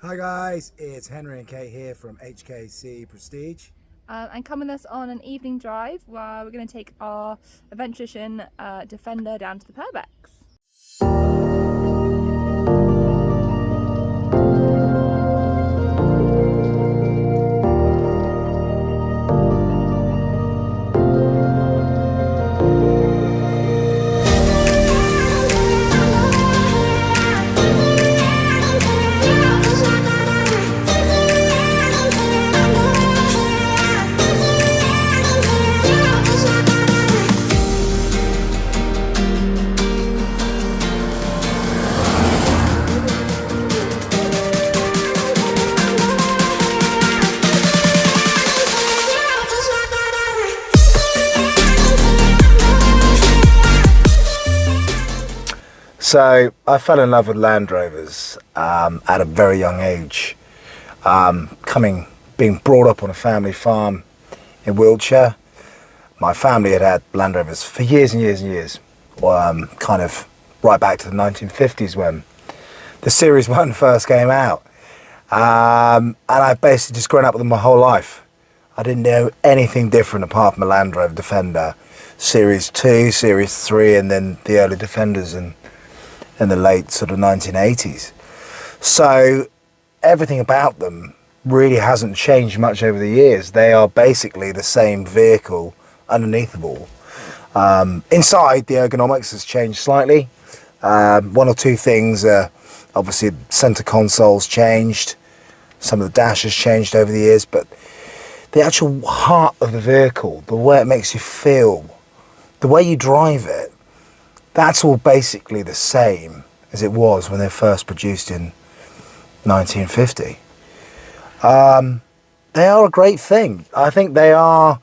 Hi guys, it's Henry and Kate here from HKC Prestige. And come with us on an evening drive where we're going to take our Adventure Edition Defender down to the Purbeck. So I fell in love with Land Rovers at a very young age. Being brought up on a family farm in Wiltshire, my family had had Land Rovers for years and years and years. Kind of right back to the 1950s when the Series 1 first came out. And I've basically just grown up with them my whole life. I didn't know anything different apart from a Land Rover Defender, Series 2, Series 3, and then the early Defenders in the late sort of 1980s. So everything about them really hasn't changed much over the years. They are basically the same vehicle underneath of all. Inside, the ergonomics has changed slightly. One or two things, obviously center console's changed, some of the dash has changed over the years, but the actual heart of the vehicle, the way it makes you feel, the way you drive it, that's all basically the same as it was when they first produced in 1950. They are a great thing. I think they are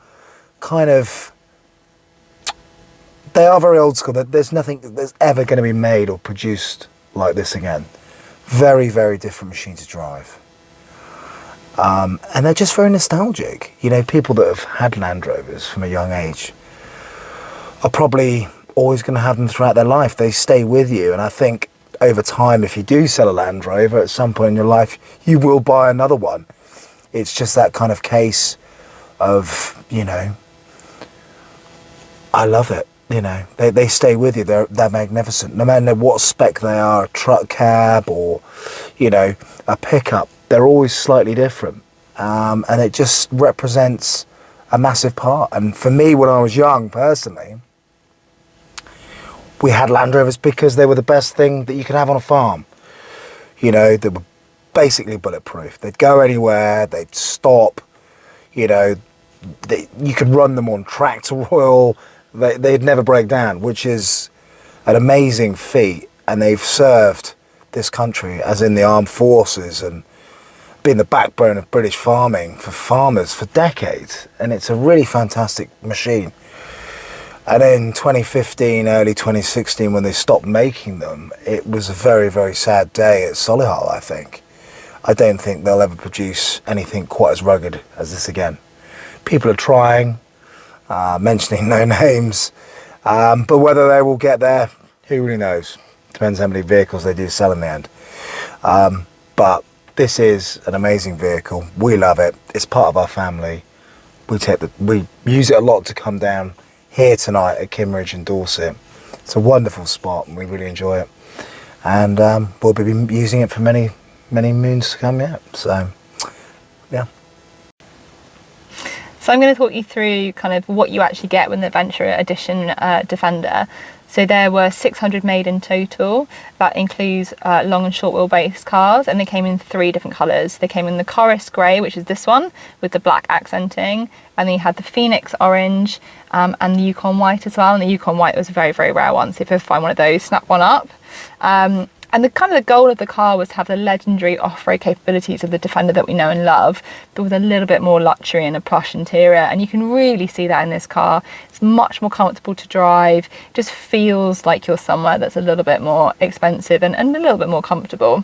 very old school. There's nothing that's ever going to be made or produced like this again. Very, very different machine to drive. And they're just very nostalgic. You know, people that have had Land Rovers from a young age are probably always going to have them throughout their life. They stay with you, and I think over time, if you do sell a Land Rover at some point in your life, you will buy another one. It's just that kind of case of, you know, I love it. You know, they stay with you. They're magnificent. No matter what spec they are, a truck cab or, you know, a pickup, they're always slightly different. And it just represents a massive part. And for me, when I was young, personally, we had Land Rovers because they were the best thing that you could have on a farm. You know, they were basically bulletproof. They'd go anywhere, they'd stop, you know, you could run them on tractor oil, they'd never break down, which is an amazing feat. And they've served this country, as in the armed forces, and been the backbone of British farming for farmers for decades. And it's a really fantastic machine. And in 2015, early 2016, when they stopped making them, it was a very, very sad day at Solihull, I think. I don't think they'll ever produce anything quite as rugged as this again. People are trying, mentioning no names, but whether they will get there, who really knows? Depends how many vehicles they do sell in the end. But this is an amazing vehicle. We love it. It's part of our family. We use it a lot to come down here tonight at Kimmeridge in Dorset. It's a wonderful spot and we really enjoy it. And we'll be using it for many, many moons to come yet. So, yeah. So I'm going to talk you through kind of what you actually get with the Adventure Edition Defender. So there were 600 made in total. That includes long and short wheelbase cars, and they came in 3 different colours. They came in the Chorus Grey, which is this one, with the black accenting, and then you had the Phoenix Orange and the Yukon White as well. And the Yukon White was a very, very rare one, so if you ever find one of those, snap one up. And the kind of the goal of the car was to have the legendary off-road capabilities of the Defender that we know and love, but with a little bit more luxury and a plush interior. And you can really see that in this car. It's much more comfortable to drive. It just feels like you're somewhere that's a little bit more expensive and a little bit more comfortable.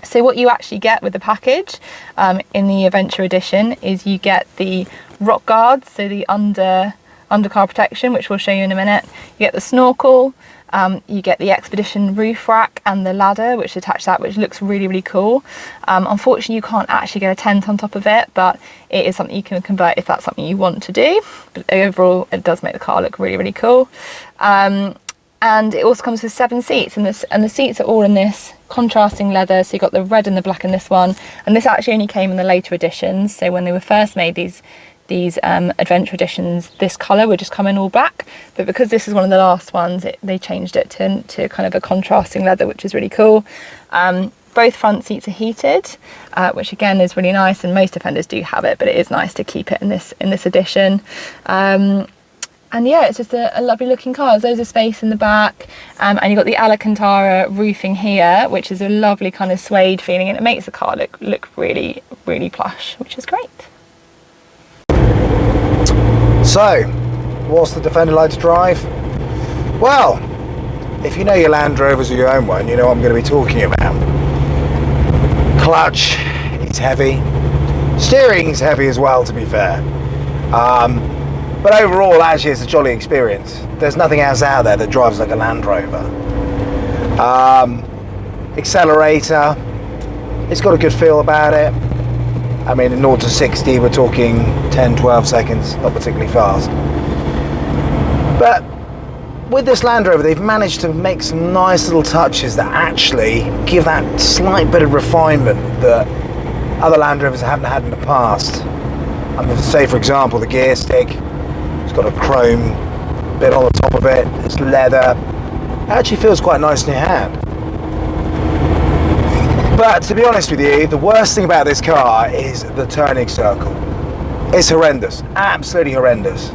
So what you actually get with the package in the Adventure Edition is you get the rock guards, so the undercar protection, which we'll show you in a minute. You get the snorkel, You get the Expedition roof rack and the ladder which attach that, which looks really, really cool. Unfortunately, you can't actually get a tent on top of it, but it is something you can convert if that's something you want to do. But overall, it does make the car look really, really cool. And it also comes with 7 seats, and the seats are all in this contrasting leather. So you've got the red and the black in this one, and this actually only came in the later editions. So when they were first made, these adventure editions, this colour would just come in all black, but because this is one of the last ones, they changed it to kind of a contrasting leather, which is really cool. Both front seats are heated, which again is really nice, and most Defenders do have it, but it is nice to keep it in this edition. And yeah, it's just a lovely looking car. There's loads of space in the back, and you've got the Alcantara roofing here, which is a lovely kind of suede feeling, and it makes the car look really, really plush, which is great. So, what's the Defender like to drive? Well, if you know your Land Rovers or your own one, you know what I'm going to be talking about. Clutch, it's heavy. Steering is heavy as well, to be fair. But overall, actually, it's a jolly experience. There's nothing else out there that drives like a Land Rover. Accelerator, it's got a good feel about it. I mean, in 0 to 60, we're talking 10-12 seconds, not particularly fast. But with this Land Rover, they've managed to make some nice little touches that actually give that slight bit of refinement that other Land Rovers haven't had in the past. I'm going to say, for example, the gear stick. It's got a chrome bit on the top of it. It's leather. It actually feels quite nice in your hand. But to be honest with you, the worst thing about this car is the turning circle. It's horrendous, absolutely horrendous.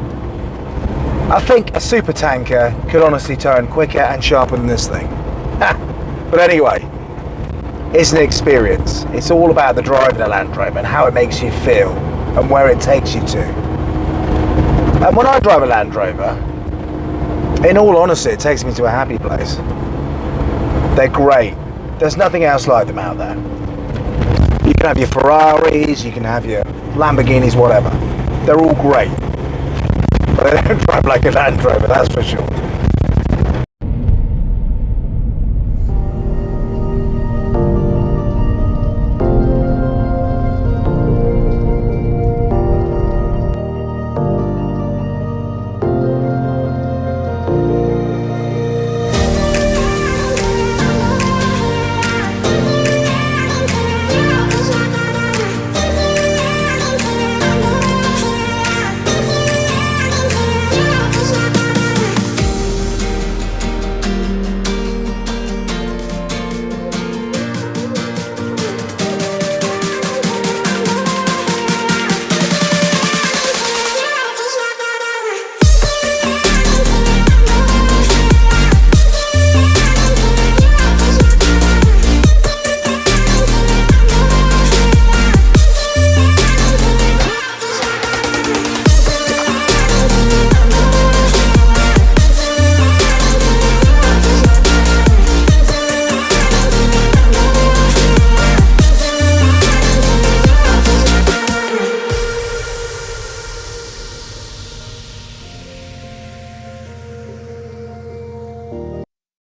I think a super tanker could honestly turn quicker and sharper than this thing. But anyway, it's an experience. It's all about the driving a Land Rover and how it makes you feel and where it takes you to. And when I drive a Land Rover, in all honesty, it takes me to a happy place. They're great. There's nothing else like them out there. You can have your Ferraris, you can have your Lamborghinis, whatever. They're all great. But they don't drive like a Land Rover, that's for sure.